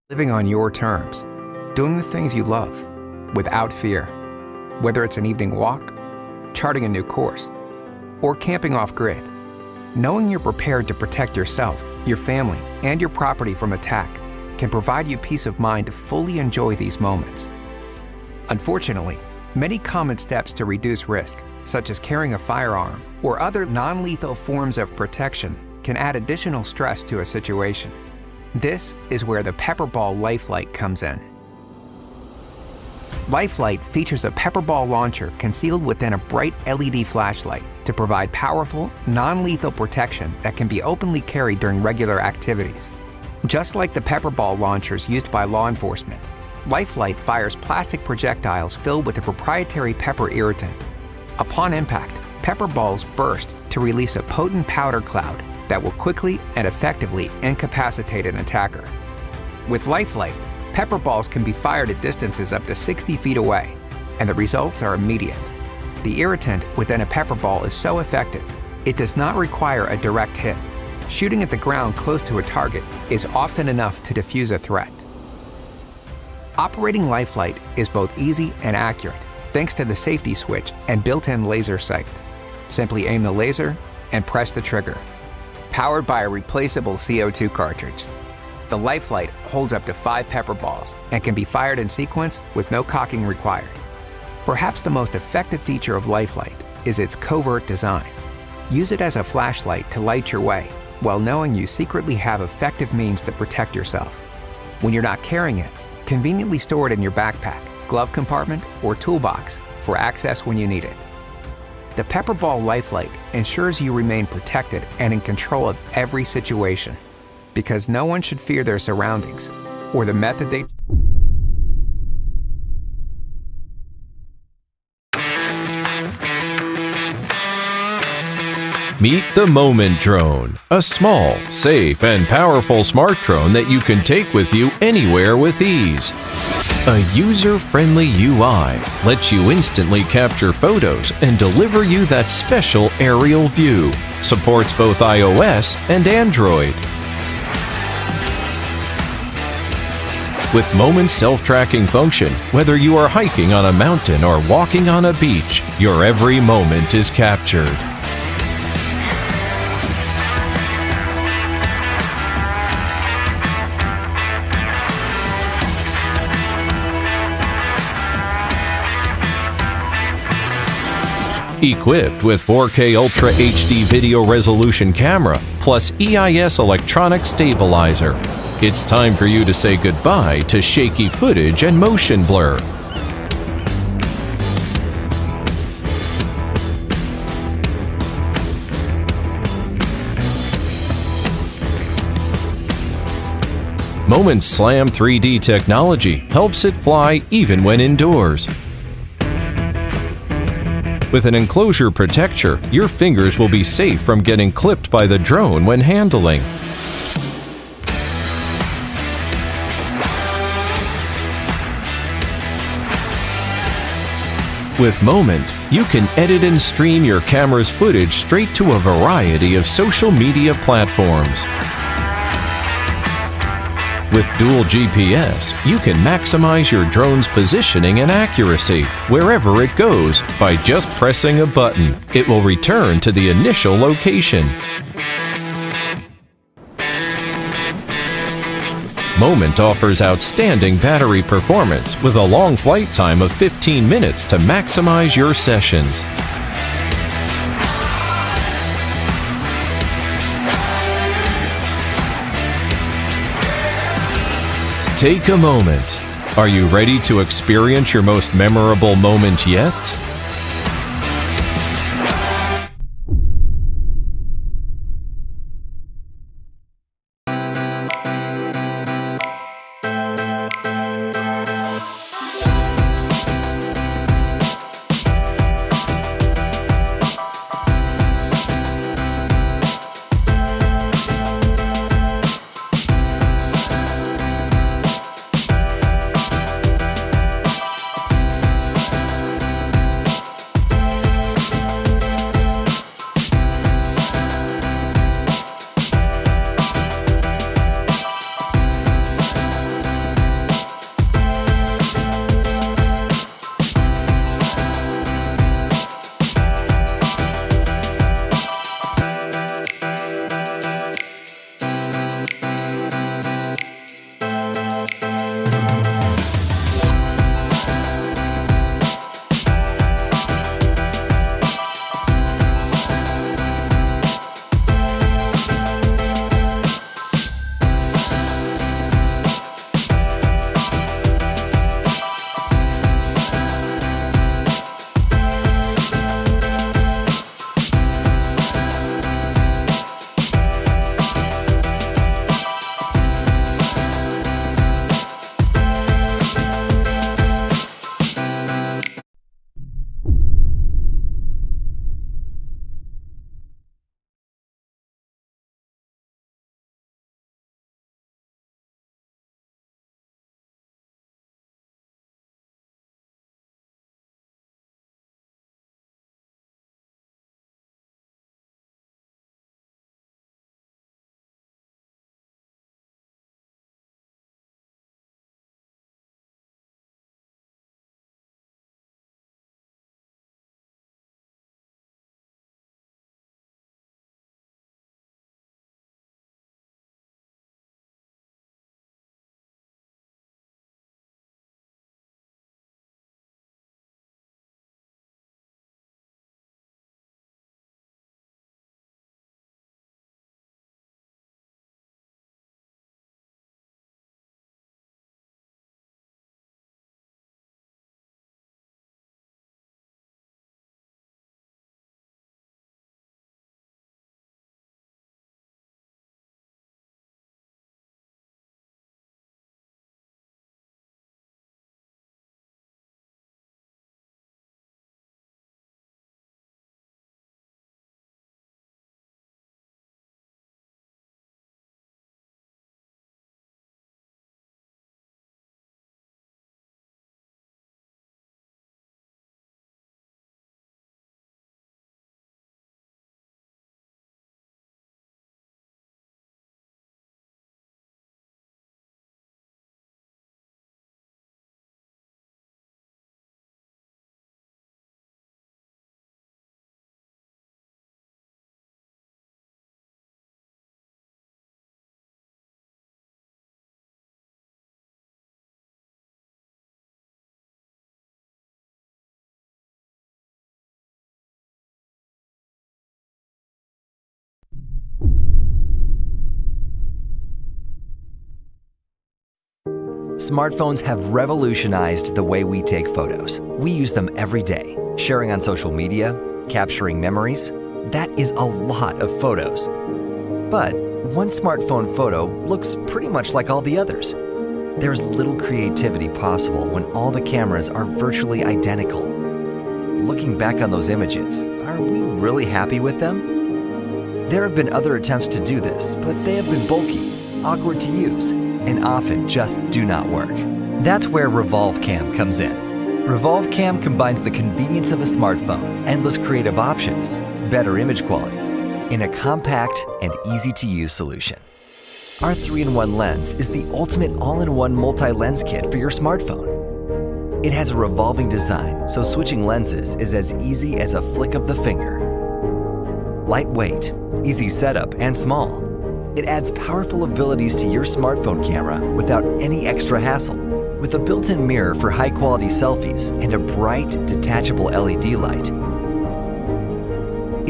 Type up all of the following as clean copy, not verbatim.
living on your terms, doing the things you love, without fear. Whether it's an evening walk, charting a new course, or camping off-grid, knowing you're prepared to protect yourself, your family, and your property from attack can provide you peace of mind to fully enjoy these moments. Unfortunately, many common steps to reduce risk, such as carrying a firearm or other non-lethal forms of protection, can add additional stress to a situation. This is where the Pepperball Lifelight comes in. Lifelight features a Pepperball launcher concealed within a bright LED flashlight to provide powerful, non-lethal protection that can be openly carried during regular activities. Just like the Pepperball launchers used by law enforcement, Lifelight fires plastic projectiles filled with a proprietary pepper irritant. Upon impact, pepper balls burst to release a potent powder cloud that will quickly and effectively incapacitate an attacker. With Lifelight, pepper balls can be fired at distances up to 60 feet away, and the results are immediate. The irritant within a pepper ball is so effective, it does not require a direct hit. Shooting at the ground close to a target is often enough to defuse a threat. Operating Lifelight is both easy and accurate, thanks to the safety switch and built-in laser sight. Simply aim the laser and press the trigger. Powered by a replaceable CO2 cartridge, the Lifelight holds up to 5 pepper balls and can be fired in sequence with no cocking required. Perhaps the most effective feature of Lifelight is its covert design. Use it as a flashlight to light your way, while knowing you secretly have effective means to protect yourself. When you're not carrying it, conveniently store it in your backpack, glove compartment, or toolbox for access when you need it. The Pepperball Lifelight ensures you remain protected and in control of every situation, because no one should fear their surroundings or the method they Meet the Moment Drone, a small, safe, and powerful smart drone that you can take with you anywhere with ease. A user-friendly UI lets you instantly capture photos and deliver you that special aerial view. Supports both iOS and Android. With Moment's self-tracking function, whether you are hiking on a mountain or walking on a beach, your every moment is captured. Equipped with 4K Ultra HD video resolution camera plus EIS electronic stabilizer, it's time for you to say goodbye to shaky footage and motion blur. Moment's Slam 3D technology helps it fly even when indoors. With an enclosure protector, your fingers will be safe from getting clipped by the drone when handling. With Moment, you can edit and stream your camera's footage straight to a variety of social media platforms. With dual GPS, you can maximize your drone's positioning and accuracy wherever it goes by just pressing a button. It will return to the initial location. Moment offers outstanding battery performance with a long flight time of 15 minutes to maximize your sessions. Take a moment. Are you ready to experience your most memorable moment yet? Smartphones have revolutionized the way we take photos. We use them every day, sharing on social media, capturing memories. That is a lot of photos. But one smartphone photo looks pretty much like all the others. There's little creativity possible when all the cameras are virtually identical. Looking back on those images, are we really happy with them? There have been other attempts to do this, but they have been bulky, awkward to use, and often just do not work. That's where RevolCam comes in. RevolCam combines the convenience of a smartphone, endless creative options, better image quality, in a compact and easy-to-use solution. Our 3-in-1 lens is the ultimate all-in-one multi-lens kit for your smartphone. It has a revolving design, so switching lenses is as easy as a flick of the finger. Lightweight, easy setup, and small. It adds powerful abilities to your smartphone camera without any extra hassle. With a built-in mirror for high-quality selfies and a bright, detachable LED light,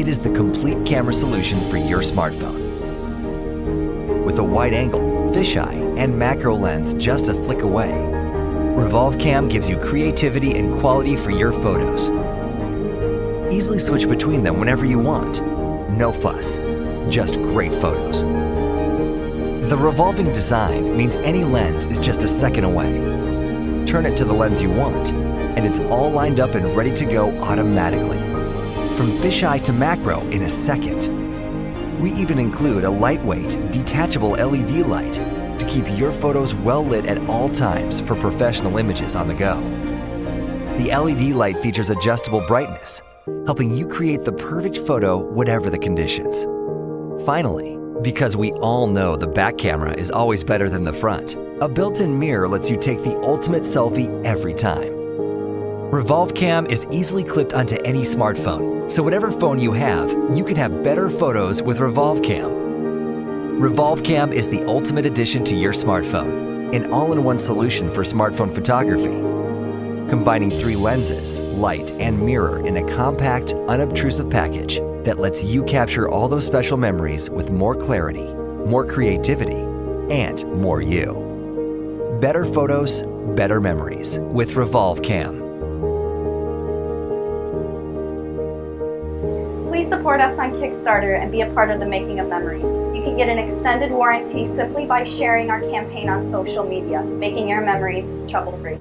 it is the complete camera solution for your smartphone. With a wide-angle, fisheye, and macro lens just a flick away, RevolCam gives you creativity and quality for your photos. Easily switch between them whenever you want. No fuss, just great photos. The revolving design means any lens is just a second away. Turn it to the lens you want, and it's all lined up and ready to go automatically. From fisheye to macro in a second. We even include a lightweight, detachable LED light to keep your photos well lit at all times for professional images on the go. The LED light features adjustable brightness, helping you create the perfect photo whatever the conditions. Finally, because we all know the back camera is always better than the front, a built-in mirror lets you take the ultimate selfie every time. RevolCam is easily clipped onto any smartphone, so whatever phone you have, you can have better photos with RevolCam. RevolCam is the ultimate addition to your smartphone, an all-in-one solution for smartphone photography. Combining 3 lenses, light, and mirror in a compact, unobtrusive package that lets you capture all those special memories with more clarity, more creativity, and more you. Better photos, better memories with RevolCam. Please support us on Kickstarter and be a part of the making of memories. You can get an extended warranty simply by sharing our campaign on social media, making your memories trouble-free.